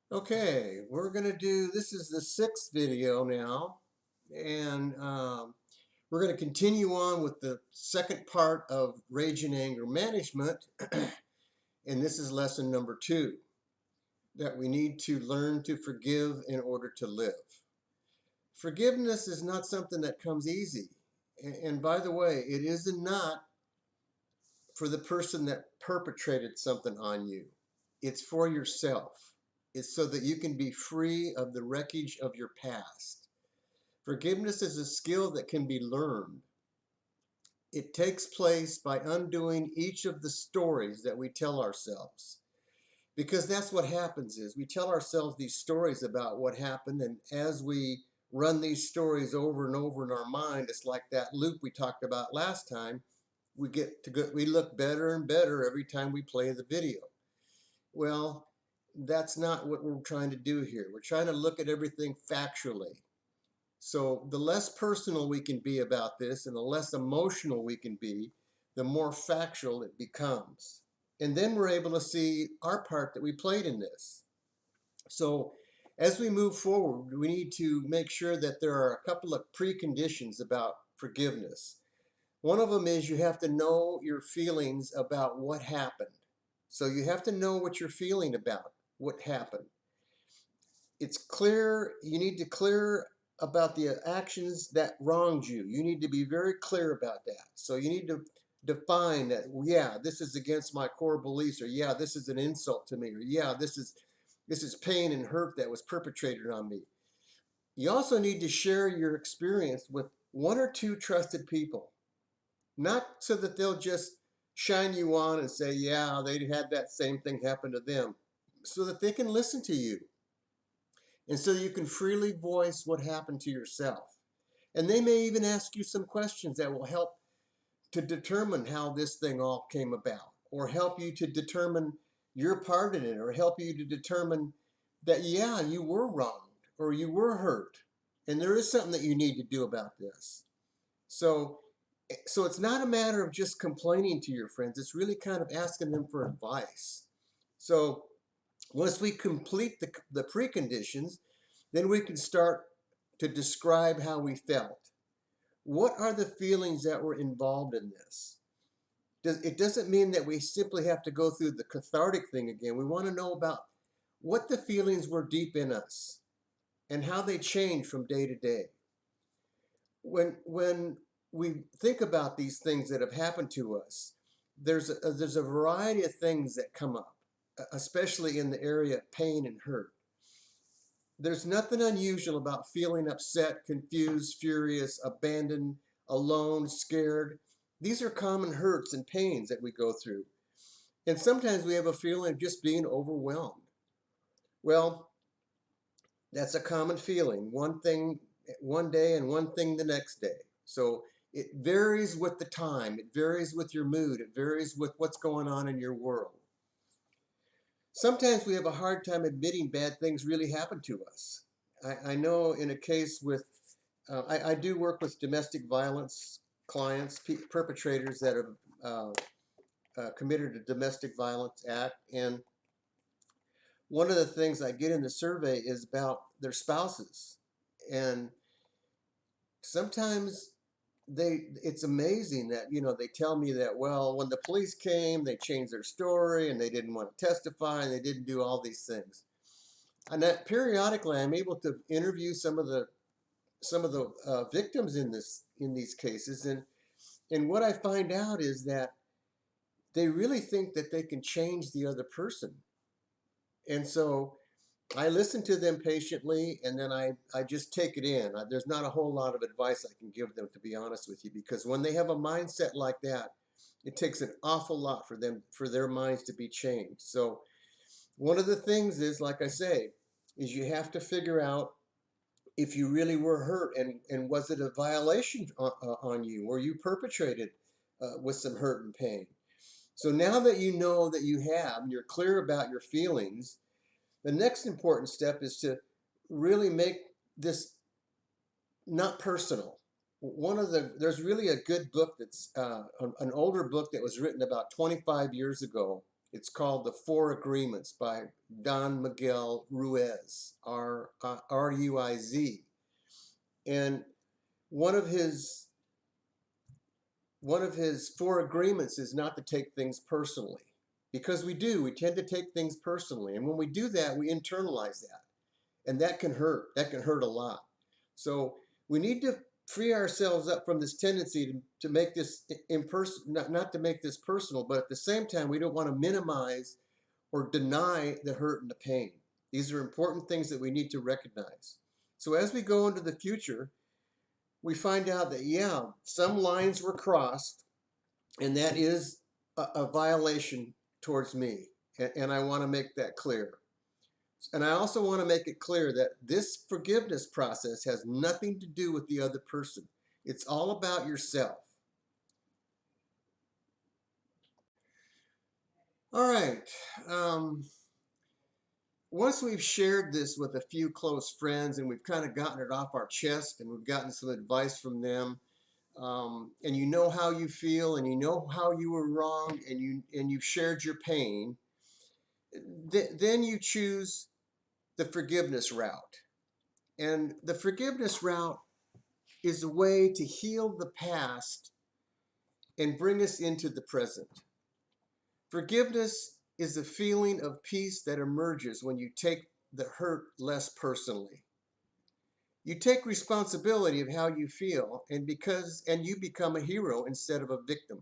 Okay, we're going to do, this is the sixth video now, and we're going to continue on with the second part of rage and anger management, and this is lesson number 2, that we need to learn to forgive in order to live. Forgiveness is not something that comes easy, and by the way, it is not for the person that perpetrated something on you. It's for yourself. It's so that you can be free of the wreckage of your past. Forgiveness is a skill that can be learned. It takes place by undoing each of the stories that we tell ourselves. Because that's what happens is we tell ourselves these stories about what happened, and as we run these stories over and over in our mind, it's like that loop we talked about last time. We look better and better every time we play the video. Well, that's not what we're trying to do here. We're trying to look at everything factually. So the less personal we can be about this and the less emotional we can be, the more factual it becomes. And then we're able to see our part that we played in this. So as we move forward, we need to make sure that there are a couple of preconditions about forgiveness. One of them is you have to know your feelings about what happened. So you have to know what you're feeling about what happened. It's clear, you need to clear about the actions that wronged you. You need to be very clear about that. So you need to define that, yeah, this is against my core beliefs, or yeah, this is an insult to me, or yeah, this is pain and hurt that was perpetrated on me. You also need to share your experience with one or two trusted people, not so that they'll just shine you on and say, yeah, they had that same thing happen to them, so that they can listen to you and so you can freely voice what happened to yourself. And they may even ask you some questions that will help to determine how this thing all came about, or help you to determine your part in it, or help you to determine that, yeah, you were wronged or you were hurt. And there is something that you need to do about this. So, so it's not a matter of just complaining to your friends. It's really kind of asking them for advice. So once we complete the preconditions, then we can start to describe how we felt. What are the feelings that were involved in this? It doesn't mean that we simply have to go through the cathartic thing again. We want to know about what the feelings were deep in us and how they change from day to day. When we think about these things that have happened to us, there's a variety of things that come up, especially in the area of pain and hurt. There's nothing unusual about feeling upset, confused, furious, abandoned, alone, scared. These are common hurts and pains that we go through. And sometimes we have a feeling of just being overwhelmed. Well, that's a common feeling. One thing one day and one thing the next day. So it varies with the time, it varies with your mood, it varies with what's going on in your world. Sometimes we have a hard time admitting bad things really happen to us. I know in a case with, I do work with domestic violence clients, perpetrators that have committed a domestic violence act. And one of the things I get in the survey is about their spouses. And sometimes it's amazing that, they tell me that, well, when the police came, they changed their story and they didn't want to testify and they didn't do all these things. And that periodically I'm able to interview some of the victims in these cases, and what I find out is that they really think that they can change the other person. And so I listen to them patiently, and then I just take it in. There's not a whole lot of advice I can give them, to be honest with you, because when they have a mindset like that, it takes an awful lot for their minds to be changed. So one of the things is, like I say, is you have to figure out if you really were hurt, and was it a violation on you, or you perpetrated with some hurt and pain. So now that you know that you have, and you're clear about your feelings, the next important step is to really make this not personal. There's really a good book that's an older book that was written about 25 years ago. It's called The Four Agreements by Don Miguel Ruiz, Ruiz. And one of his four agreements is not to take things personally, because we tend to take things personally, and when we do that, we internalize that, and that can hurt a lot. So we need to free ourselves up from this tendency to make this not to make this personal, but at the same time we don't want to minimize or deny the hurt and the pain. These are important things that we need to recognize. So as we go into the future, we find out that, yeah, some lines were crossed, and that is a violation towards me. And I want to make that clear. And I also want to make it clear that this forgiveness process has nothing to do with the other person. It's all about yourself. All right. Once we've shared this with a few close friends and we've kind of gotten it off our chest and we've gotten some advice from them, and you know how you feel and you know how you were wrong and you've shared your pain, then you choose the forgiveness route. And the forgiveness route is a way to heal the past and bring us into the present. Forgiveness is a feeling of peace that emerges when you take the hurt less personally. You take responsibility of how you feel, and you become a hero instead of a victim.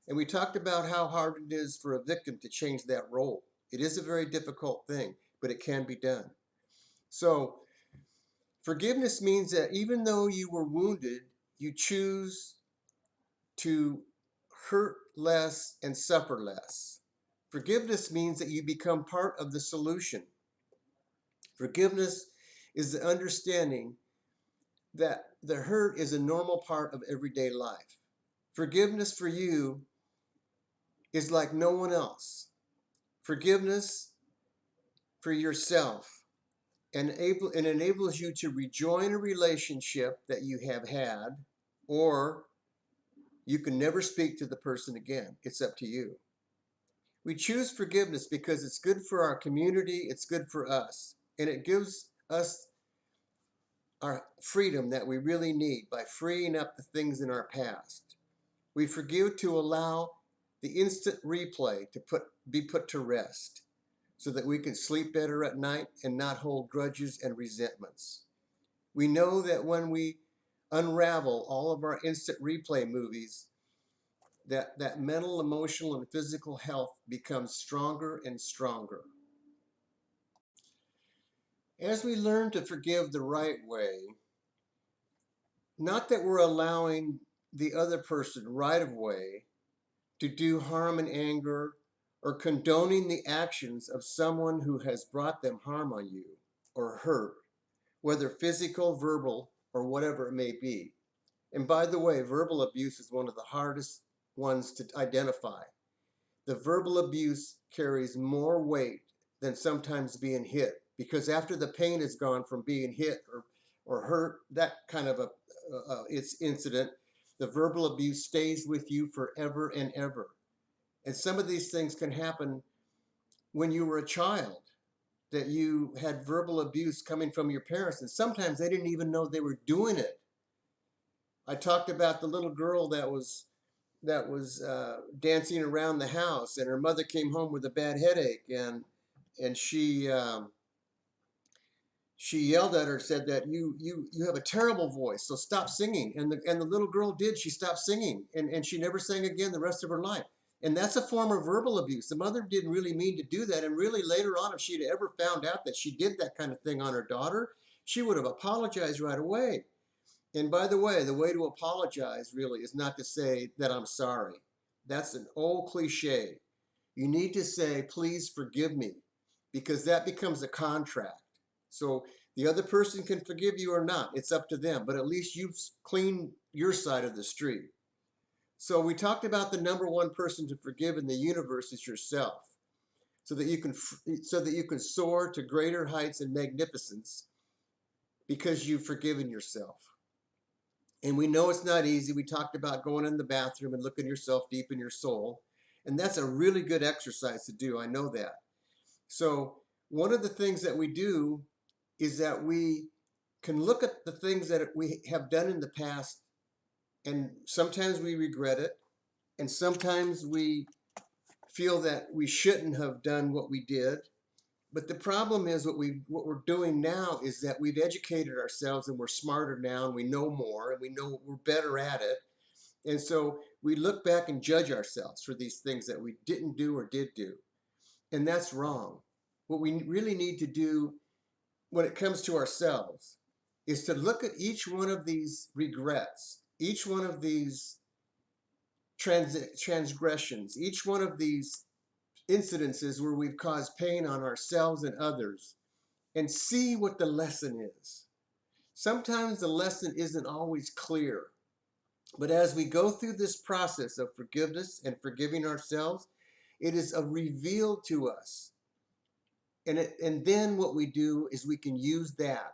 And we talked about how hard it is for a victim to change that role. It is a very difficult thing, but it can be done. So forgiveness means that even though you were wounded, you choose to hurt less and suffer less. Forgiveness means that you become part of the solution. Forgiveness is the understanding that the hurt is a normal part of everyday life. Forgiveness for you is like no one else. Forgiveness for yourself and enables you to rejoin a relationship that you have had, or you can never speak to the person again. It's up to you. We choose forgiveness because it's good for our community, it's good for us, and it gives us our freedom that we really need by freeing up the things in our past. We forgive to allow the instant replay to be put to rest so that we can sleep better at night and not hold grudges and resentments. We know that when we unravel all of our instant replay movies, that mental, emotional, and physical health becomes stronger and stronger. As we learn to forgive the right way, not that we're allowing the other person right of way to do harm and anger or condoning the actions of someone who has brought them harm on you or hurt, whether physical, verbal, or whatever it may be. And by the way, verbal abuse is one of the hardest ones to identify. The verbal abuse carries more weight than sometimes being hit, because after the pain is gone from being hit or hurt, that kind of its incident, the verbal abuse stays with you forever and ever. And some of these things can happen when you were a child, that you had verbal abuse coming from your parents, and sometimes they didn't even know they were doing it. I talked about the little girl that was dancing around the house, and her mother came home with a bad headache, and she yelled at her, said that you have a terrible voice, so stop singing. And the little girl did. She stopped singing, and she never sang again the rest of her life. And that's a form of verbal abuse. The mother didn't really mean to do that, and really later on, if she'd ever found out that she did that kind of thing on her daughter, she would have apologized right away. And by the way to apologize really is not to say that I'm sorry. That's an old cliche. You need to say, please forgive me, because that becomes a contract. So the other person can forgive you or not. It's up to them, but at least you've cleaned your side of the street. So we talked about the number one person to forgive in the universe is yourself, so that you can soar to greater heights and magnificence because you've forgiven yourself. And we know it's not easy. We talked about going in the bathroom and looking yourself deep in your soul. And that's a really good exercise to do. I know that. So one of the things that we do is that we can look at the things that we have done in the past, and sometimes we regret it, and sometimes we feel that we shouldn't have done what we did. But the problem is what we're doing now is that we've educated ourselves and we're smarter now and we know more and we know we're better at it. And so we look back and judge ourselves for these things that we didn't do or did do. And that's wrong. What we really need to do when it comes to ourselves is to look at each one of these regrets, each one of these transgressions, each one of these incidences where we've caused pain on ourselves and others, and see what the lesson is. Sometimes the lesson isn't always clear, but as we go through this process of forgiveness and forgiving ourselves, it is revealed to us. And then what we do is we can use that.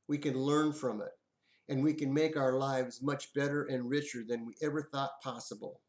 We can learn from it. And we can make our lives much better and richer than we ever thought possible.